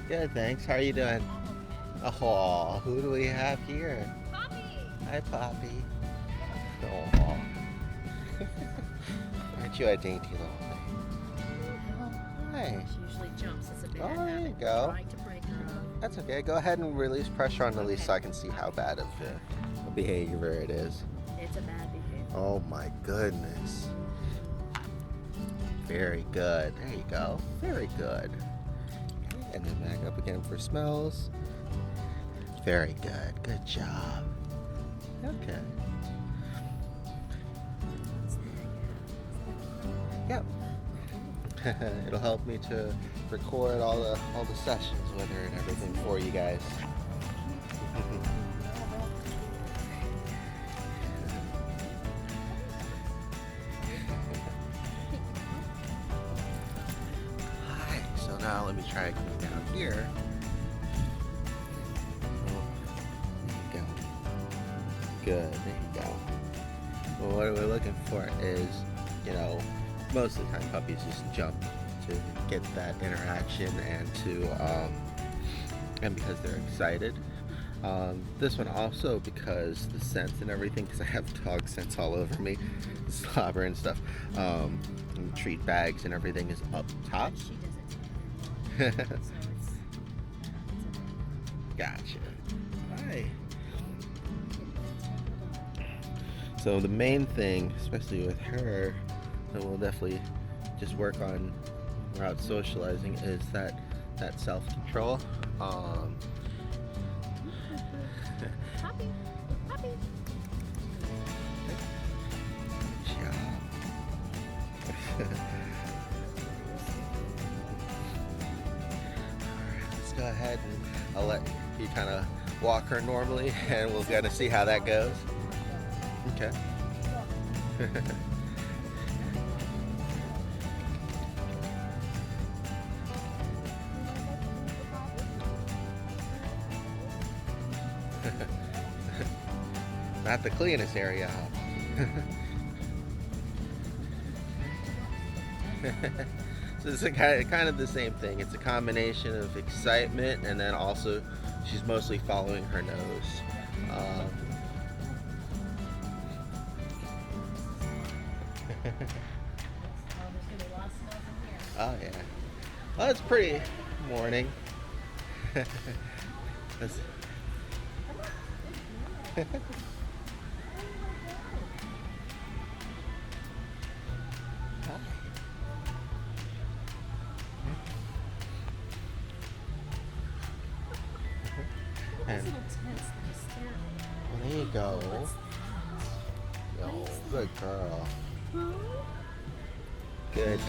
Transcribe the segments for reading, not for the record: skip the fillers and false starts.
Good, thanks. How are you doing? Oh, who do we have here? Poppy! Hi, Poppy. Oh, aren't you a dainty little thing? Hi. She usually jumps. It's a bad Oh, there you habit. go. Trying to break her up. That's okay. Go ahead and release pressure on the leash Okay. so I can see how bad of a behavior it is. It's a bad behavior. Oh my goodness. Very good. There you go. Very good. And then back up again for smells. Very good. Good job. Okay. Yep. It'll help me to record all the sessions with her and everything for you guys. Hi. So now let me try coming down here. Oh, there you go. Good. There you go. Well, what we're looking for is, most of the time puppies just jump to get that interaction and because they're excited. This one also because the scent and everything, because I have dog scents all over me, slobber and stuff. And treat bags and everything is up top. She does it to her. So it's Gotcha. Hi. So the main thing, especially with her, that we'll definitely just work on when we're out socializing is that self-control. Poppy! Poppy! Yeah. Alright, let's go ahead and I'll let you kind of walk her normally and we'll kind of see how that goes. Okay. Not the cleanest area. So it's kind of the same thing. It's a combination of excitement and then also she's mostly following her nose. Oh yeah. Well, it's pretty morning. That's- And well, there you go. Yo, good girl. Good.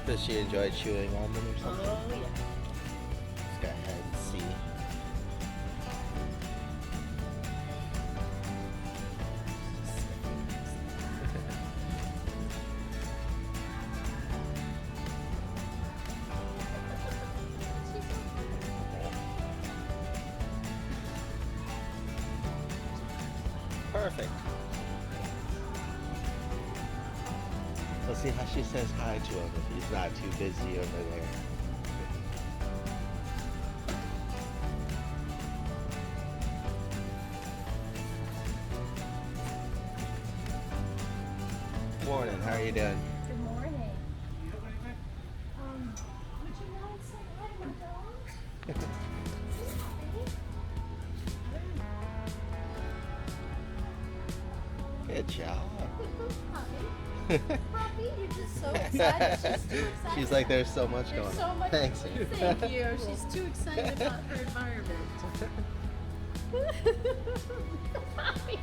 Does she enjoy chewing on them or something? Oh, yeah. Let's go ahead and see. Perfect. Let's see how she says hi to him if he's not too busy over there. Morning, how are you doing? Good morning. Would you mind saying hi to my dog? Good job. Poppy, you're just so excited. She's too excited. She's like, there's so much There's going so on. much. Thanks. Thank you. She's too excited about her environment. Poppy.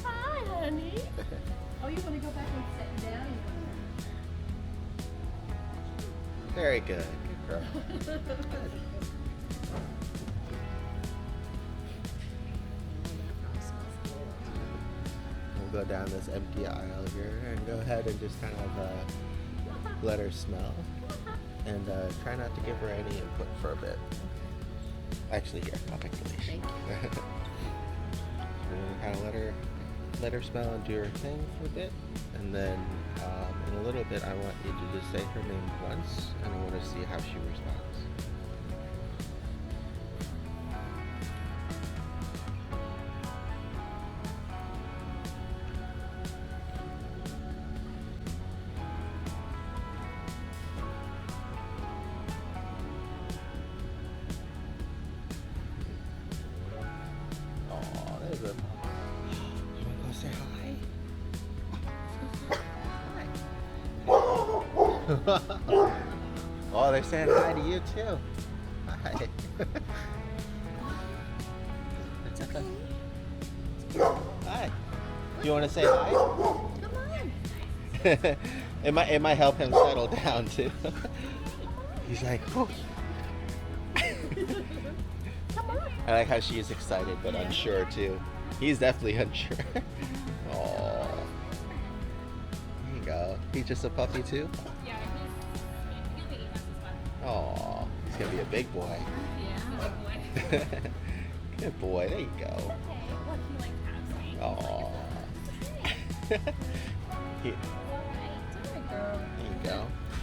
Hi, honey. Oh, you want to go back and sit down? Very good. Good girl. We'll go down this empty aisle here and go ahead and just kind of let her smell. and try not to give her any input for a bit. Actually, here, I'll take the leash. Thank you. And kind of let her smell and do her thing for a bit, and then in a little bit I want you to just say her name once, and I want to see how she responds. Oh, there's a. You want to go say hi? Oh, they're saying hi to you too. Hi. Hi. Do you want to say hi? Come on. it might help him settle down too. He's like, oh. Come on. I like how she is excited but unsure too. He's definitely unsure. Oh. There you go. He's just a puppy too? Yeah, he'll be 8 months as well. Oh, he's gonna be a big boy. Yeah, big boy. Good boy. There you go. Okay, well, he likes housing. Oh. There Alright, girl. you go.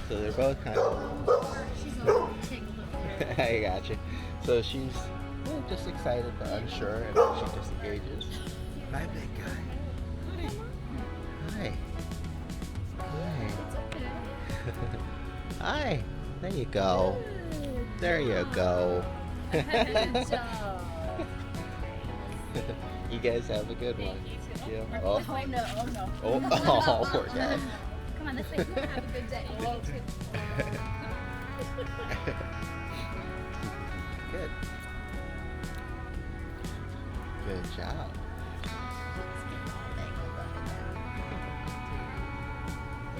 So they're both kind of. She's all tickled. I got you. So she's just excited but unsure, and then she disengages. Hi, big guy. Hi. Hi. It's okay. Hi. There you go. There you go. Good job. You guys have a good one. You too. Yeah. Oh Oh. no, oh no. Oh, poor guy. Come on, this way. Have a good day. You too. Good. Good job.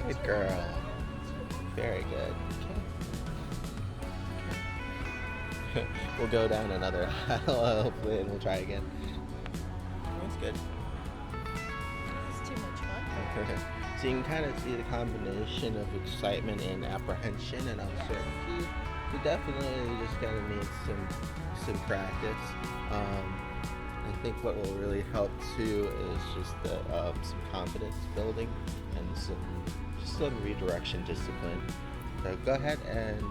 Good girl. Very good. Okay. We'll go down another aisle, hopefully, and we'll try again. That's good. This is too much fun. So you can kind of see the combination of excitement and apprehension and uncertainty. You definitely just gotta need some practice. I think what will really help too is just some confidence building and some redirection discipline. So go ahead and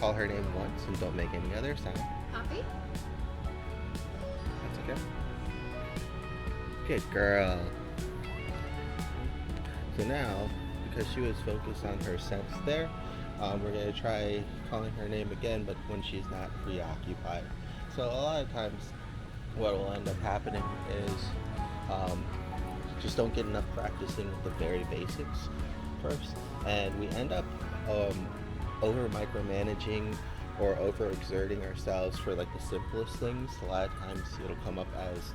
call her name once and don't make any other sound. Poppy? That's okay. Good girl. So now, because she was focused on her sense there, we're going to try calling her name again, but when she's not preoccupied. So a lot of times what will end up happening is just don't get enough practicing with the very basics first, and we end up over micromanaging or overexerting ourselves for like the simplest things. A lot of times it'll come up as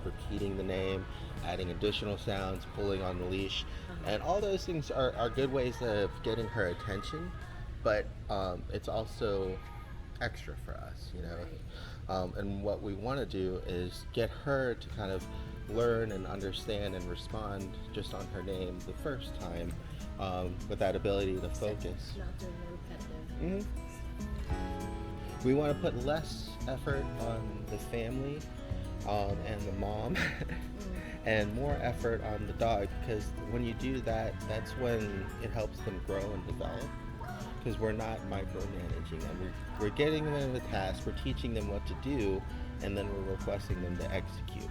repeating the name, adding additional sounds, pulling on the leash, and all those things are good ways of getting her attention, but it's also extra for us, you know. And what we want to do is get her to kind of learn and understand and respond just on her name the first time, with that ability to focus. Not doing the repetitive. We want to put less effort on the family and the mom and more effort on the dog, because when you do that, that's when it helps them grow and develop, because we're not micromanaging them. We're getting them the task, we're teaching them what to do, and then we're requesting them to execute.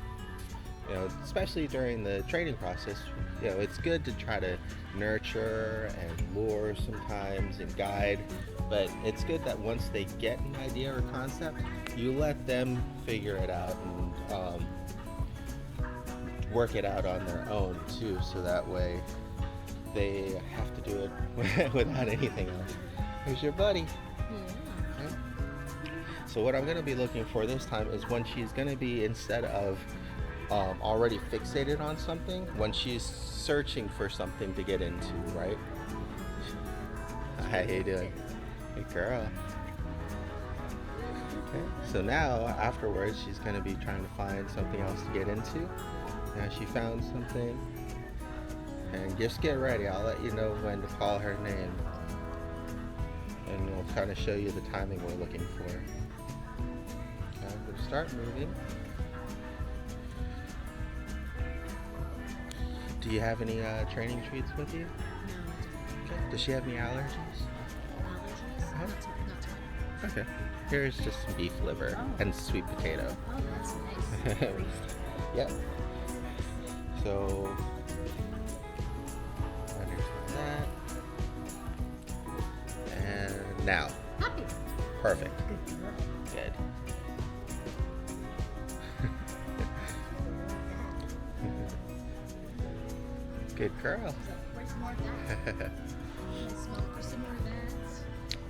You know, especially during the training process, you know, it's good to try to nurture and lure sometimes and guide, but it's good that once they get an idea or concept, you let them figure it out and work it out on their own too, so that way they have to do it without anything else. Here's your buddy. Yeah. Okay. So what I'm going to be looking for this time is when she's going to be, instead of already fixated on something, when she's searching for something to get into, right? How you doing? Good girl. Okay. So now, afterwards, she's going to be trying to find something else to get into. Now she found something. And just get ready. I'll let you know when to call her name. and we'll kind of show you the timing we're looking for. Okay, we'll start moving. Do you have any training treats with you? No, I Okay. Does she have any allergies? don't. Allergies? Uh-huh. Not to Okay. Here's just some beef liver and sweet potato. Oh, that's nice. Yep. So, understand that. And now. Puppy. Perfect. Good girl. Good. Good girl. So, where's some more of that? Let's smoke for some more of that.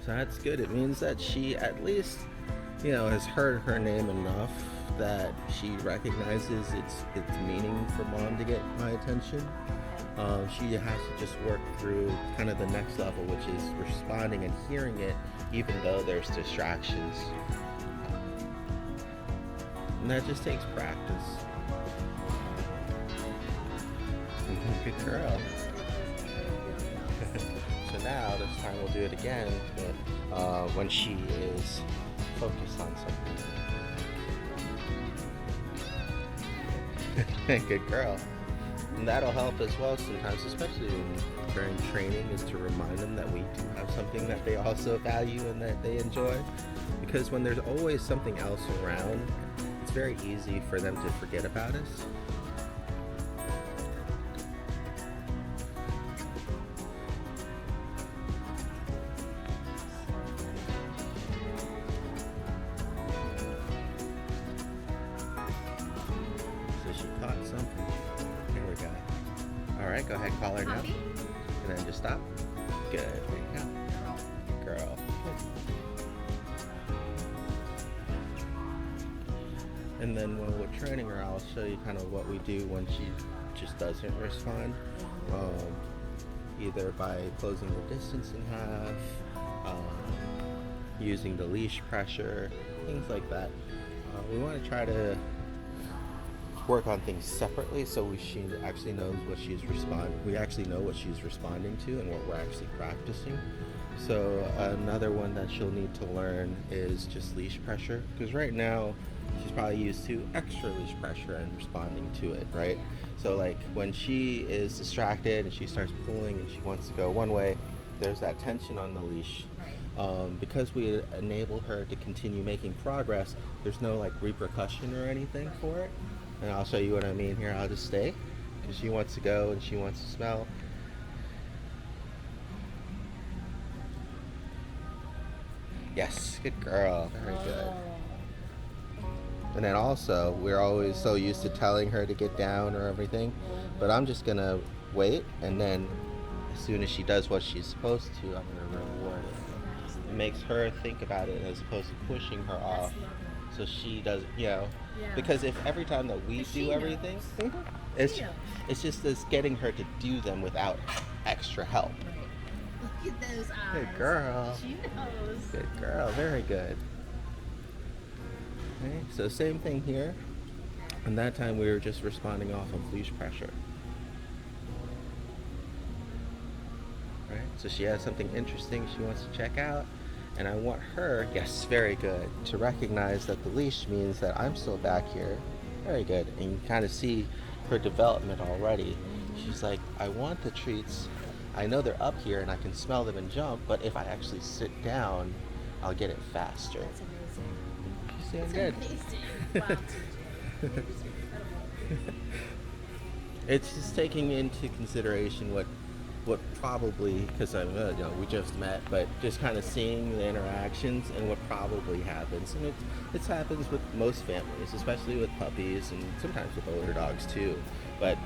So that's good. It means that she at least, has heard her name enough that she recognizes its meaning for mom to get my attention. She has to just work through kind of the next level, which is responding and hearing it, even though there's distractions. And that just takes practice. Good girl. So now this time we'll do it again, but when she is focused on something. Good girl. And that'll help as well sometimes, especially during training, is to remind them that we do have something that they also value and that they enjoy. Because when there's always something else around, it's very easy for them to forget about us. So she caught something. Here we go. All right, go ahead, call her now. Puppy. And then just stop. Good. There you go. Girl. And then when we're training her, I'll show you kind of what we do when she just doesn't respond. Either by closing the distance in half, using the leash pressure, things like that. We want to try to work on things separately so she actually knows what she's we actually know what she's responding to and what we're actually practicing. So another one that she'll need to learn is just leash pressure, because right now she's probably used to extra leash pressure and responding to it, right? So like when she is distracted and she starts pulling and she wants to go one way, there's that tension on the leash. Because we enable her to continue making progress, there's no like repercussion or anything for it. And I'll show you what I mean here. I'll just stay because she wants to go and she wants to smell. Yes, good girl. Very good. And then also, we're always so used to telling her to get down or everything, but I'm just gonna wait, and then as soon as she does what she's supposed to, I'm gonna reward it. It makes her think about it as opposed to pushing her off. So she does, because if every time that we do everything, it's just this getting her to do them without extra help. Look at those eyes. Good girl. She knows. Good girl. Very good. Okay, so same thing here. And that time we were just responding off of leash pressure. Right? So she has something interesting she wants to check out. And I want her, yes, very good, to recognize that the leash means that I'm still back here. Very good. And you kind of see her development already. She's like, I want the treats. I know they're up here and I can smell them and jump, but if I actually sit down, I'll get it faster. That's amazing. She's doing That's good. amazing. Wow, TJ. That is incredible. It's just taking into consideration what probably, because we just met, but just kind of seeing the interactions and what probably happens. And it happens with most families, especially with puppies and sometimes with older dogs too. But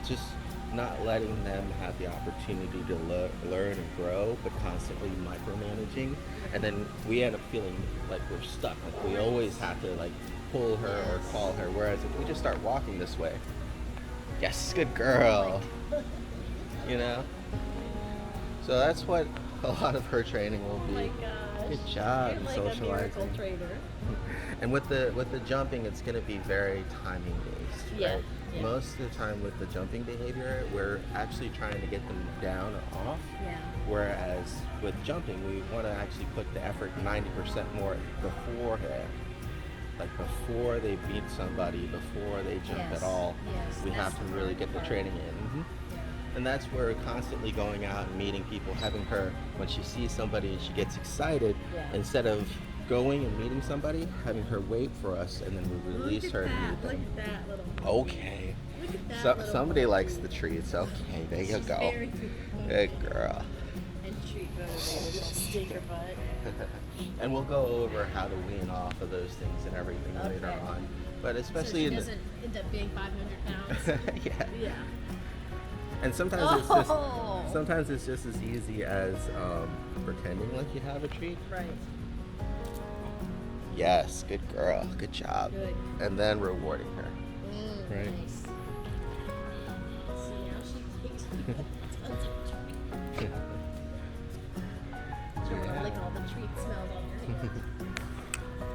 just not letting them have the opportunity to learn and grow, but constantly micromanaging. And then we end up feeling like we're stuck. Like we always have to like pull her or call her. Whereas if we just start walking this way, yes, good girl. You know? So that's what a lot of her training will be. Oh my gosh. Good job You're in like a miracle socializing. trainer. And with the jumping, it's going to be very timing based, Yeah. right? Yeah. most of the time with the jumping behavior, we're actually trying to get them down or off. Yeah. Whereas with jumping, we want to actually put the effort 90% more beforehand. Like before they beat somebody, before they jump Yes. at all, Yes. we That's have to the really hard get the part. training in. And that's where constantly going out and meeting people, having her, when she sees somebody and she gets excited, Yeah. instead of going and meeting somebody, having her wait for us and then we release Look her at to that. meet Look them. at that little monkey. Okay. Look at that So, little somebody monkey. likes the treats. Okay, there you She's go. very good. Good girl. And treat motivated. She'll stick her butt. And we'll go over how to wean off of those things and everything later Okay. on. But So especially she in doesn't end up being 500 pounds. yeah. Yeah. And sometimes Oh. sometimes it's just as easy as pretending like you have a treat. Right. Yes, good girl, good job. Good. And then rewarding her. Right. Nice. See, now she takes tons of treats. She want to lick all the treat smells on her hand.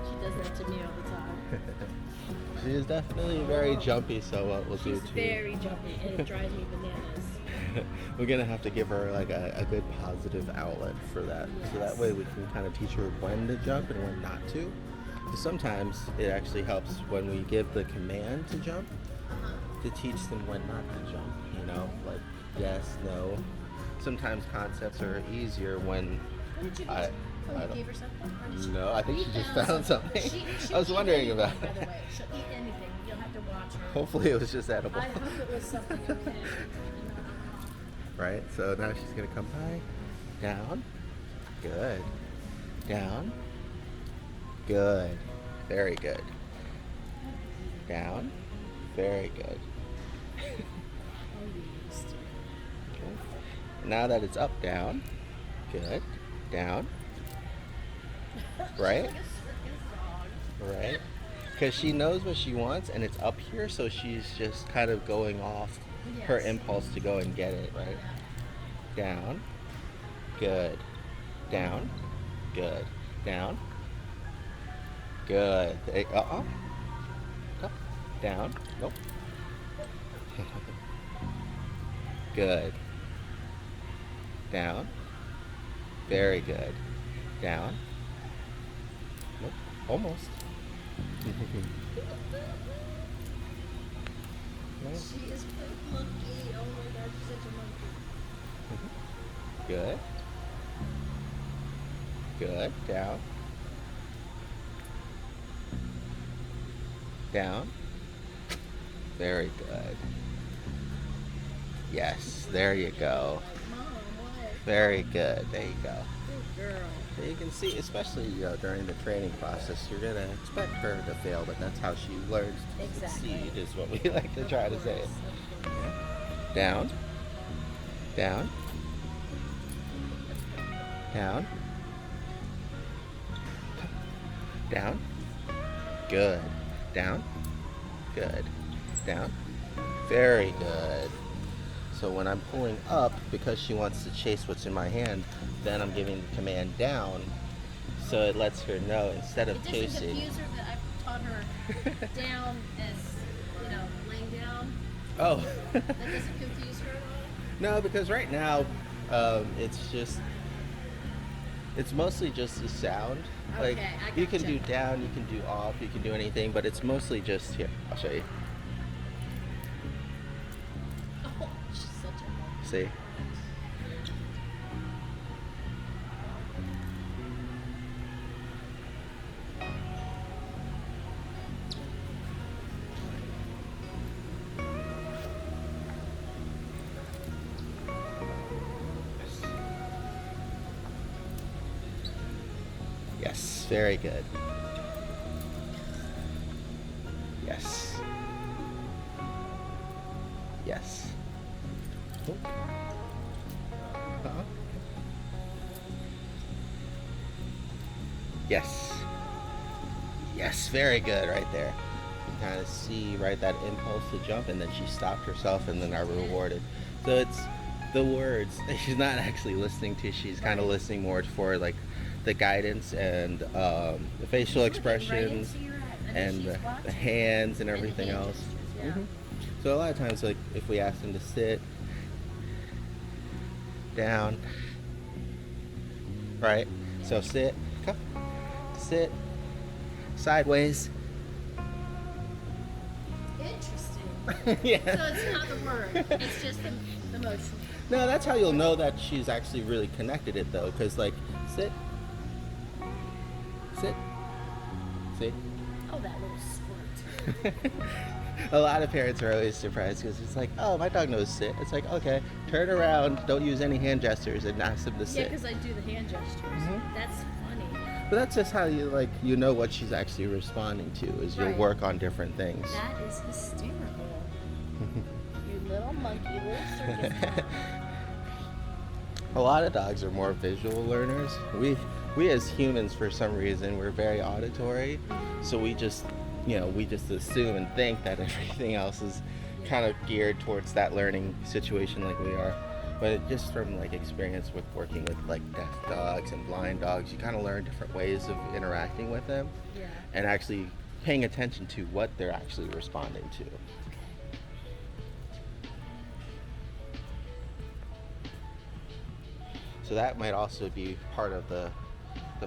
She does that to me all the time. She is definitely very jumpy, so what we'll do She's too. very jumpy and it drives me bananas. We're gonna have to give her like a good positive outlet for that, so that way we can kind of teach her when to jump and when not to. Sometimes it actually helps when we give the command to jump to teach them when not to jump. You know, like yes, no. Sometimes concepts are easier when What did you I eat? Oh, you don't- gave her something? Or did she- No, I think You she just found something. She'll I was eat wondering anything, about by the that. way. She'll eat anything. You'll have to watch her. Hopefully it was just edible. I hope it was something okay. Right? So now she's gonna come by. Down. Good. Down. Good. Very good. Down. Very good. Okay. Now that it's up, down. Good. Down. Right? Right? Because she knows what she wants and it's up here, so she's just kind of going off her Yes. impulse to go and get it, right? Down. Good. Down. Good. Down. Good. Uh-oh. Up. Down. Nope. Good. Down. Very good. Down. Nope. Almost. No. She is a monkey. Oh my god, she's such a monkey. Good. Good. Down. Down. Very good. Yes, there you go. Mom, what? Very good. There you go. Good girl. So you can see, especially during the training process, you're gonna expect her to fail, but that's how she learns to Exactly. succeed, is what we like to try to say. Of course. Down. Down. Down. Down. Good. Down. Good. Down. Very good. So when I'm pulling up, because she wants to chase what's in my hand, then I'm giving the command down, so it lets her know instead of It doesn't chasing. confuse her that I've taught her down as, laying down. Oh. That doesn't confuse her at all? No, because right now, it's mostly just the sound. Like Okay, I you can gotcha. do down, you can do off, you can do anything, but it's mostly just here. I'll show you. Oh, she's such a See? Yes, very good. Yes. Yes. Oh. Uh-huh. Yes. Yes, very good right there. You kind of see right that impulse to jump, and then she stopped herself and then I rewarded. So it's the words she's not actually listening to, she's kind of listening more for like the guidance and the facial She's looking right expressions into your eyes. I mean, and she's the watching. hands and And everything hand else. gestures, yeah. So a lot of times, like if we ask them to sit down, right? So sit, come, sit, sideways. Interesting. Yeah. So it's not the word. It's just the motion. No, that's how you'll know that she's actually really connected it though, because like sit, sit, sit. Oh, that little squirt. A lot of parents are always surprised because it's like, oh, my dog knows sit. It's like, okay, turn around, don't use any hand gestures, and ask them to Yeah, sit. because I do the hand gestures. That's funny. But that's just how you know what she's actually responding to is you'll Right. work on different things. That is hysterical. You little monkey, little circus dog. A lot of dogs are more visual learners. We as humans, for some reason, we're very auditory, so we just assume and think that everything else is kind of geared towards that learning situation like we are. But just from like experience with working with like deaf dogs and blind dogs, you kind of learn different ways of interacting with them Yeah. and actually paying attention to what they're actually responding to. So that might also be part of the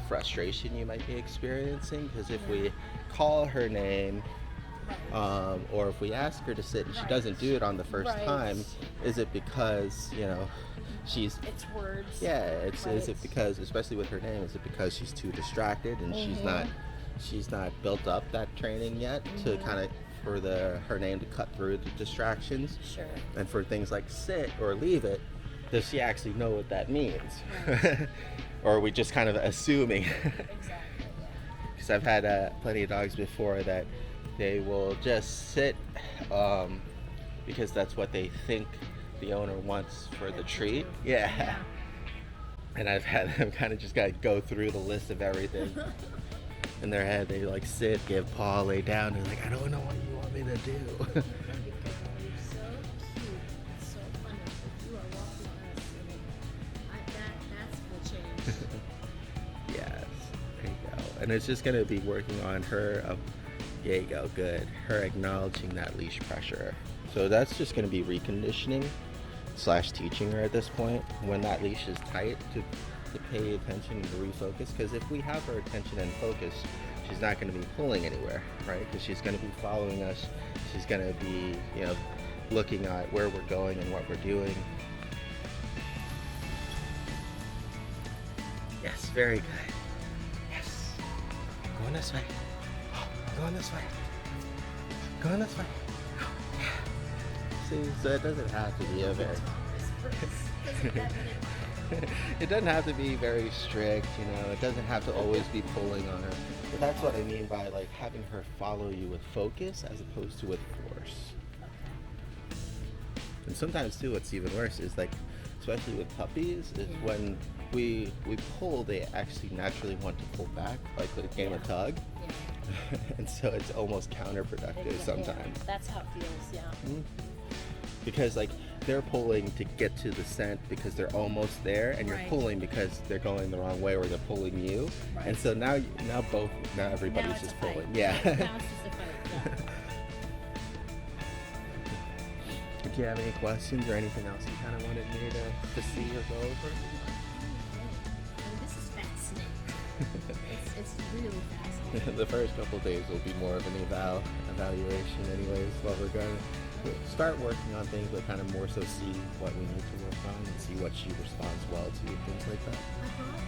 frustration you might be experiencing, because if we call her name or if we ask her to sit and she doesn't do it on the first Right. time, is it because she's It's words. is it because, especially with her name, is it because she's too distracted and she's not built up that training yet to kind of for her name to cut through the distractions? Sure. And for things like sit or leave it, does she actually know what that means? Right. Or are we just kind of assuming? Exactly. Yeah. Because I've had plenty of dogs before that they will just sit because that's what they think the owner wants for the treat. Yeah. And I've had them kind of just gotta go through the list of everything. In their head, they like sit, give paw, lay down, and like, I don't know what you want me to do. You're so cute. It's so funny. You are walking us, and that's will change. Yes, there you go. And it's just gonna be working on her. There you go, good. Her acknowledging that leash pressure. So that's just gonna be reconditioning / teaching her at this point when that leash is tight to pay attention and to refocus. Because if we have her attention and focus, she's not gonna be pulling anywhere, right? Because she's gonna be following us. She's gonna be, looking at where we're going and what we're doing. Yes, very good. Yes. Going this way. Going this way. Going this way. Yeah. See, so it doesn't have to be a very... It doesn't have to be very strict, It doesn't have to always be pulling on her. But that's what I mean by like having her follow you with focus as opposed to with force. And sometimes too, what's even worse is like, especially with puppies, is when we pull, they actually naturally want to pull back, like with a game of tug. Yeah. And so it's almost counterproductive sometimes. That's how it feels, yeah. Mm-hmm. Because like they're pulling to get to the scent because they're almost there, and you're Right. pulling because they're going the wrong way or they're pulling you. Right. And so now everybody's Now it's just a fight. pulling. Yeah. Now it's just a fight, yeah. Do you have any questions or anything else you kind of wanted me to see or go over? This is fascinating. It's really fascinating. The first couple days will be more of an evaluation anyways, while we're going to start working on things, but kind of more so see what we need to work on and see what she responds well to, things like that. I brought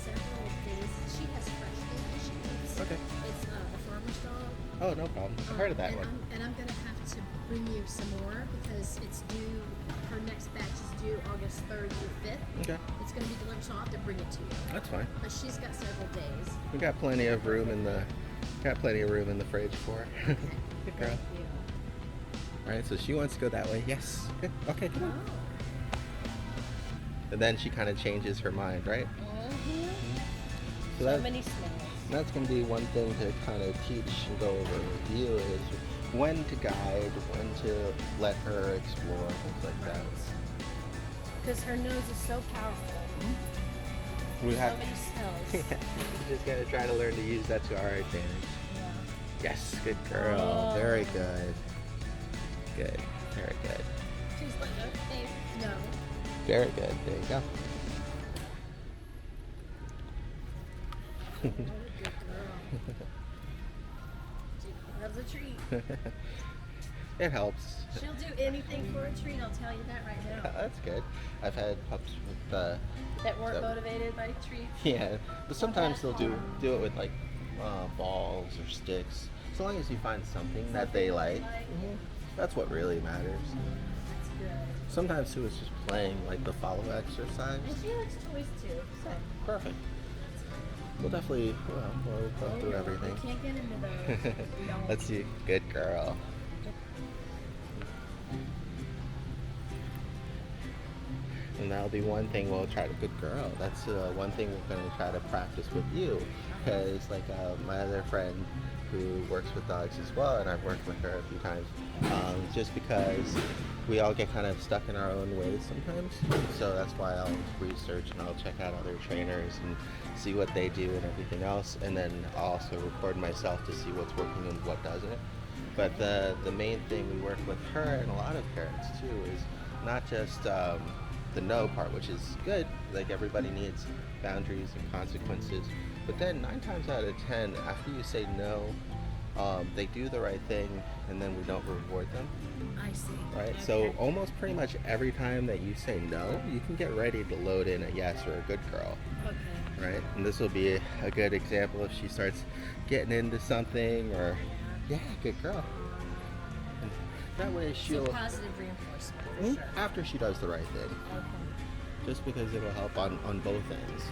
several things. She has fresh food that she eats. Okay. It's a farmer's dog. Oh, no problem. I've heard of that and one. I'm going to have to bring you some more because it's due, her next batch is due August 3rd through 5th. Okay. It's going to be delivered, so I'll have to bring it to you. That's fine. But she's got several days. We got plenty of room in the fridge for her. Good girl. Thank you. All right, so she wants to go that way. Yes. Good. Okay, come on. And then she kind of changes her mind, right? Mm-hmm. So So many smells. that's going to be one thing to kind of teach and go over with you is when to guide, when to let her explore, things like that. Because her nose is so powerful. We So have many smells. we just got to try to learn to use that to our advantage. Yeah. Yes, good girl. Oh. Very good. Good. Very good. She's like, okay, no. Very good. There you go. Oh, good girl. She loves a treat. It helps. She'll do anything for a treat, I'll tell you that right now. That's good. I've had pups with That weren't motivated by treats. yeah, but sometimes they'll do it with like balls or sticks. As long as you find something that they like, that's what really matters. That's good. Sometimes too, it's just playing like the follow exercise. And she likes toys too, so. Perfect. We'll definitely we'll go through everything. We can't get into those. No. Let's see. Good girl. And that'll be one thing we'll try to. Good girl. That's one thing we're going to try to practice with you, because like my other friend who works with dogs as well, and I've worked with her a few times, just because we all get kind of stuck in our own ways sometimes. So that's why I'll research and I'll check out other trainers and see what they do and everything else, and then I'll also record myself to see what's working and what doesn't. But the main thing we work with her and a lot of parents too is not just the no part, which is good, like everybody needs boundaries and consequences, but then 9 times out of 10 after you say no, they do the right thing and then we don't reward them. I see. Right? Okay. So almost pretty much every time that you say no, you can get ready to load in a yes or a good girl. Okay. Right? And this will be a good example if she starts getting into something, or yeah, good girl. And that way she'll So positive reinforcement for sure. after she does the right thing. Okay. Just because it'll help on both ends.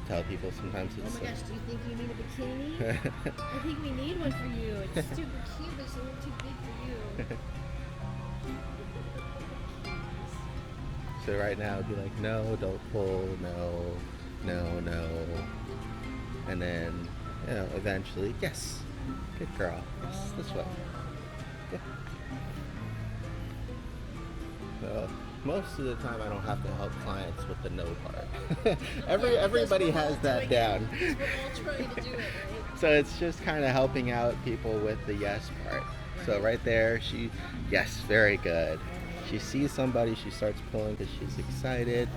Tell people sometimes Oh it's my gosh, do you think you need a bikini? I think we need one for you. It's super cute, but it's a little too big for you. So right now it'd be like, no, don't pull, no. And then, eventually, yes, good girl, yes, this way. Yeah. So most of the time I don't have to help clients with the no part. Everybody has that down. We're all trying to do it, right? So it's just kind of helping out people with the yes part. So right there, yes, very good. She sees somebody, she starts pulling because she's excited.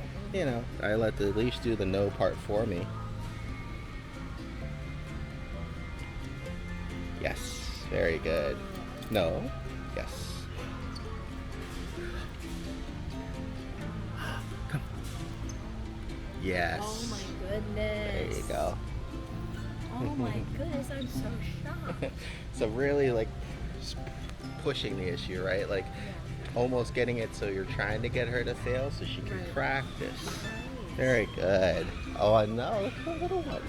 I let the leash do the no part for me. Yes, very good. No, yes. Come. Yes. Oh my goodness. There you go. Oh my goodness, I'm so shocked. So really like pushing the issue, right? Like almost getting it so you're trying to get her to fail so she can Right. practice. Right. Very good. Oh, I know. Look at the little one.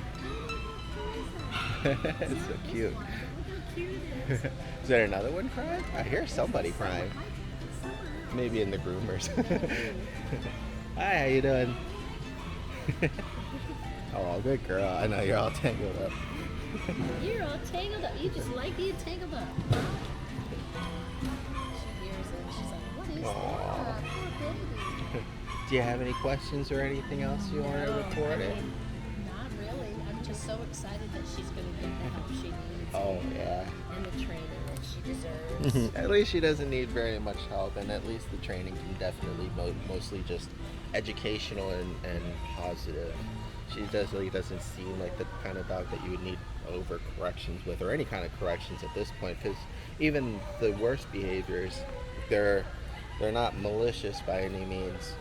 It's so cute. Look how cute it is. Is there another one crying? I hear somebody crying. Maybe in the groomers. Hi, how you doing? Oh, good girl. I know you're all tangled up. You're all tangled up. You just like being tangled up. She hears it. She's like, what is Aw. that? Poor baby. Do you have any questions or anything else you want to No, report I it? mean, not really. I'm just so excited that she's going to get the help she needs. Oh, yeah. And the training that she deserves. At least she doesn't need very much help, and at least the training can definitely mostly just educational and positive. She definitely doesn't seem like the kind of dog that you would need over corrections with, or any kind of corrections at this point, because even the worst behaviors, they're not malicious by any means.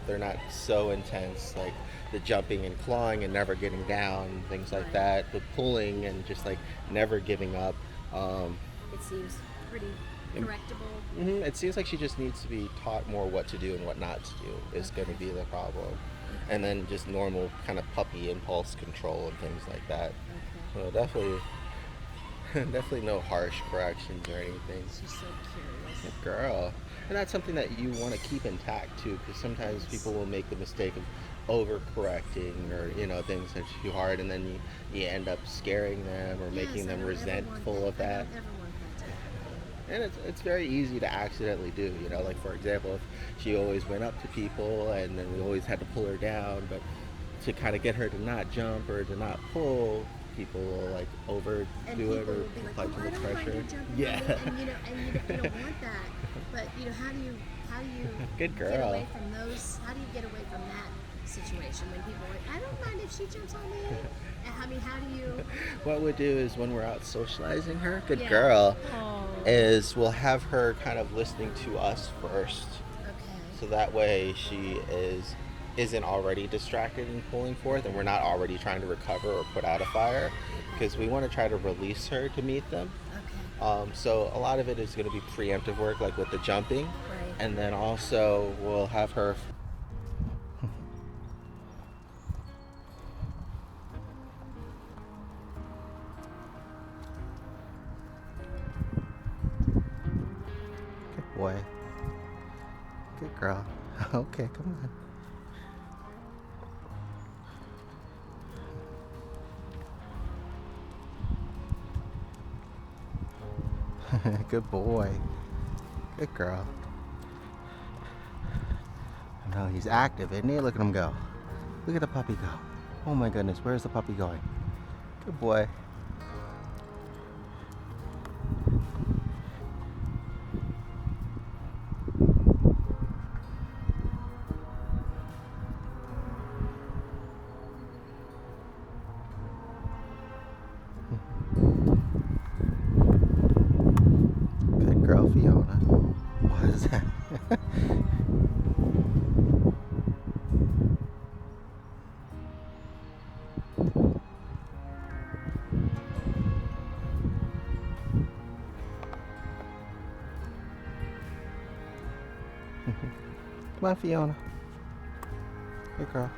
They're not so intense, like the jumping and clawing and never getting down, things like that, the pulling and just like never giving up. It seems pretty correctable. It seems like she just needs to be taught more what to do and what not to do is going to be the problem. And then just normal kind of puppy impulse control and things like that. So definitely no harsh corrections or anything. She's so curious. Good girl. And that's something that you want to keep intact too, because sometimes people will make the mistake of overcorrecting or things that are too hard, and then you end up scaring them or making them resentful of that. I don't ever want that to happen. And it's very easy to accidentally do, like for example, if she always went up to people and then we always had to pull her down, but to kind of get her to not jump or to not pull, people will like overdo And it people or will be like, apply "Oh, too I much don't mind pressure. you jumping Yeah. on me," and you don't want that. But how do you Good get girl. away from those? How do you get away from that situation when people are like, "I don't mind if she jumps on me"? I mean, how do you? What we'll do is when we're out socializing her, good Yeah. girl, Oh. is we'll have her kind of listening to us first. Okay. So that way she isn't already distracted and pulling forth, and we're not already trying to recover or put out a fire, because we want to try to release her to meet them. Okay. So a lot of it is going to be preemptive work, like with the jumping, Right. and then also we'll have her. Good boy. Good girl. Okay, come on. Good boy. Good girl. No, he's active, isn't he? Look at him go. Look at the puppy go. Oh my goodness, where's the puppy going? Good boy. Good girl, Fiona. What is that? Come on, Fiona. Good girl.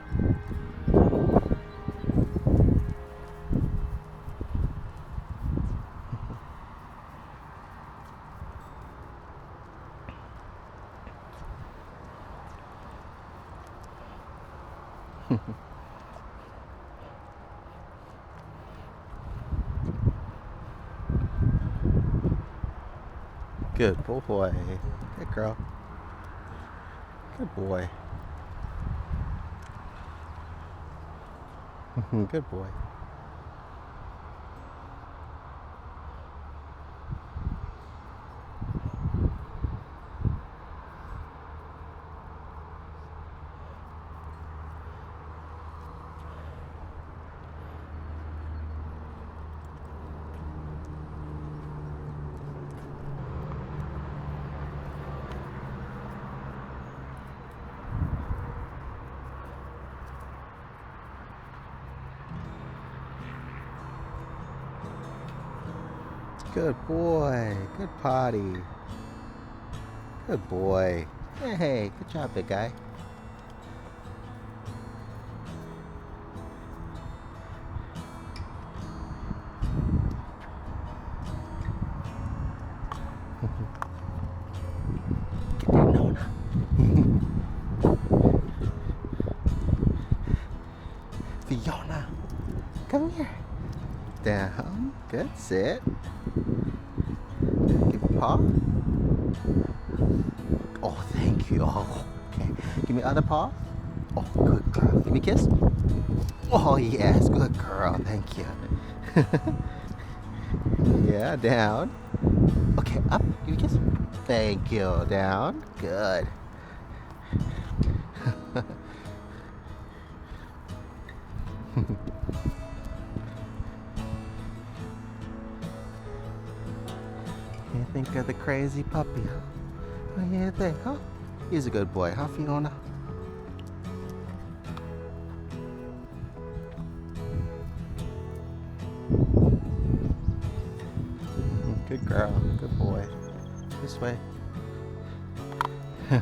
Good boy. Good girl. Good boy. Good boy. Good boy. Good potty. Good boy. Hey, good job, big guy. Get that Nona. Fiona, come here. Down. Good. Sit. Give a paw. Oh, thank you. Oh, okay. Give me other paw. Oh, good girl. Give me a kiss. Oh, yes. Good girl. Thank you. Yeah, down. Okay, up. Give me a kiss. Thank you. Down. Good. You think of the crazy puppy, huh? What do you think, huh? He's a good boy, huh, Fiona? Good girl, good boy. This way. Hi.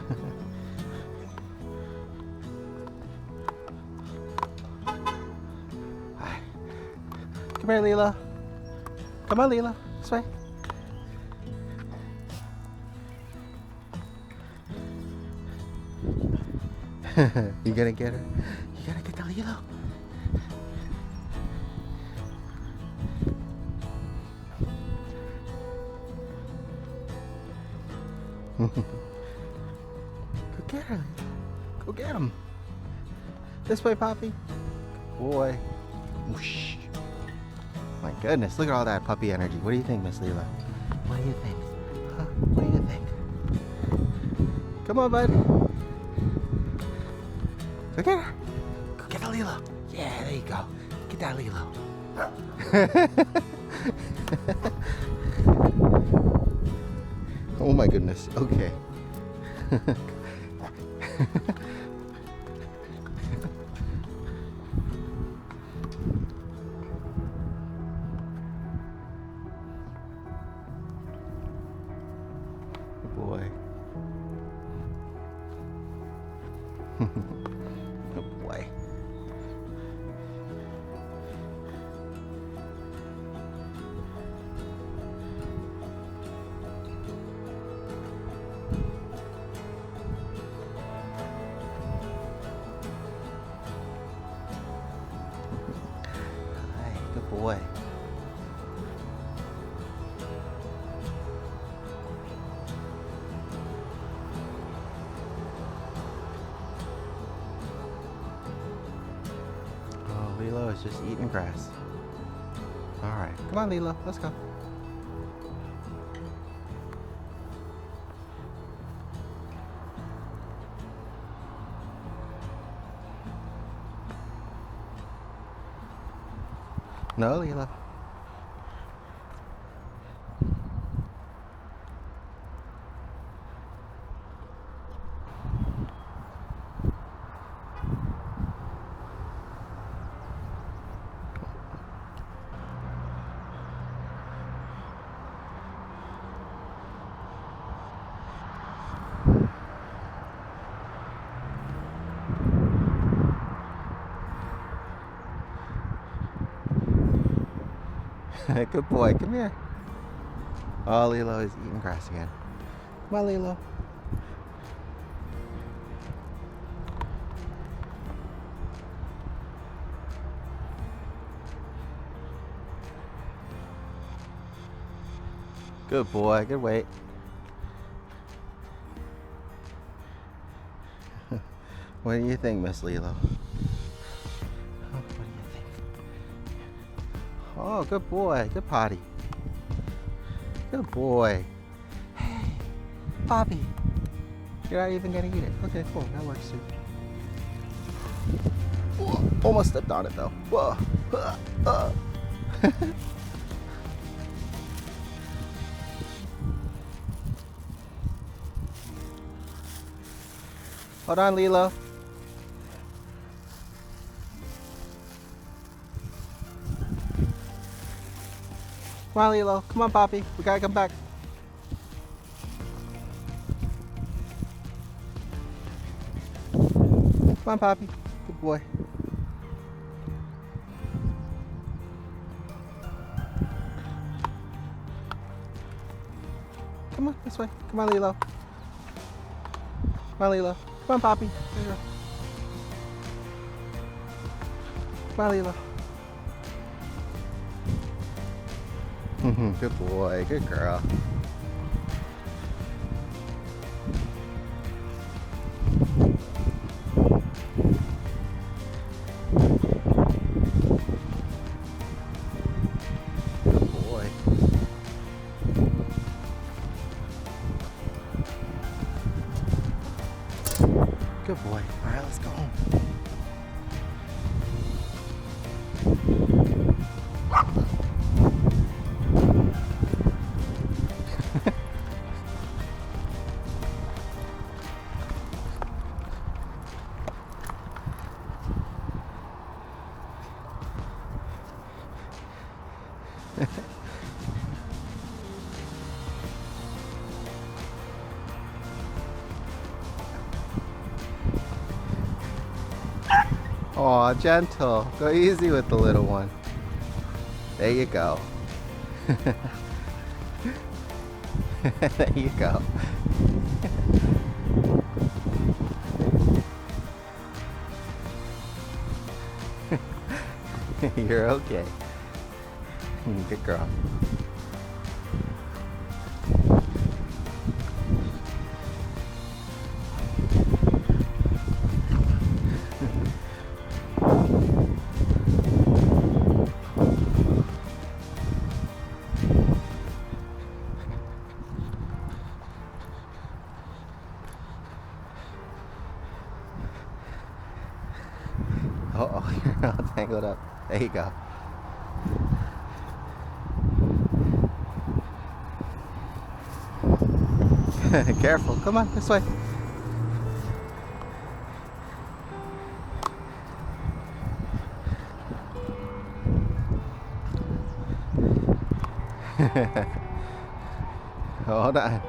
Come here, Lilo. Come on, Lilo. This way. You gonna get her? You gotta get the Lilo. Go get her. Go get him. This way, Poppy. Good boy. Whoosh. my goodness, look at all that puppy energy. What do you think, Miss Lilo? What do you think? Huh? What do you think? Come on, bud. Go get her. Go get the Lilo. Yeah, there you go. Get that Lilo. Oh my goodness. Okay. Boy. Oh boy. Hi, good boy. Lilo is just eating grass. Alright, come on Lilo, let's go. No, Lilo. Good boy, come here. Oh, Lilo is eating grass again. Come on, Lilo. Good boy, good wait. What do you think, Miss Lilo? What do you think? Oh, good boy, good potty. Good boy. Hey, Bobby. You're not even gonna eat it. Okay, cool, that works too. Whoa, almost stepped on it though. Whoa. Hold on, Lilo. Come on, Lilo. Come on, Poppy. We gotta come back. Come on, Poppy. Good boy. Come on, this way. Come on, Lilo. Come on, Lilo. Come on, Poppy. There you go. Come on, Lilo. Good boy. Good girl. Good boy. Good boy. All right, let's go home. Aw, gentle. Go easy with the little one. There you go. There you go. You're okay. Good girl. Oh, you're all tangled up. There you go. Careful. Come on, this way. Hold on.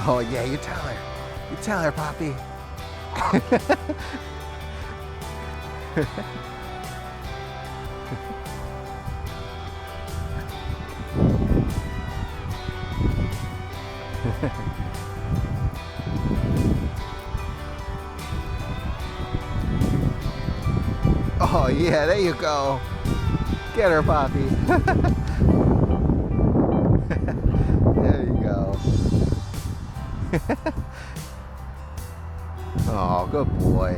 Oh yeah, you tell her. You tell her, Poppy. Oh yeah, there you go. Get her, Poppy. There you go. Oh, good boy.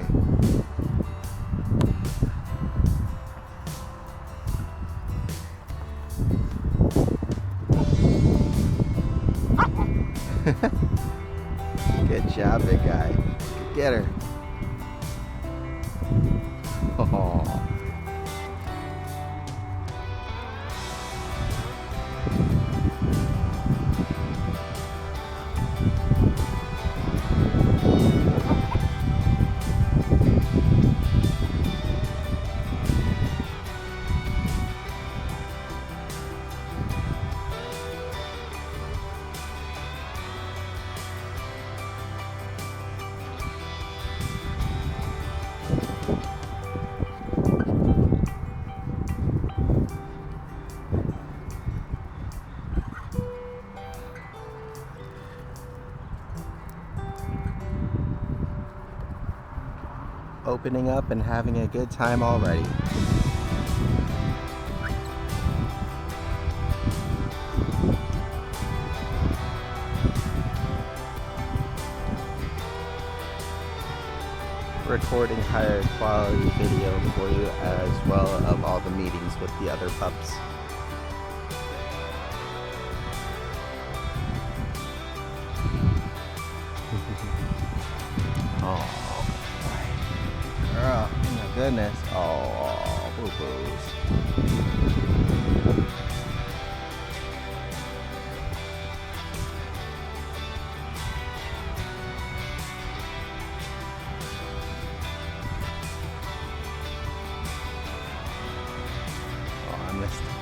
Good job, big guy. Get her. Oh. Opening up and having a good time already. Recording higher quality video for you as well of all the meetings with the other pups. Oh. Girl, oh my goodness. Oh, boo-boos. Oh, I missed it.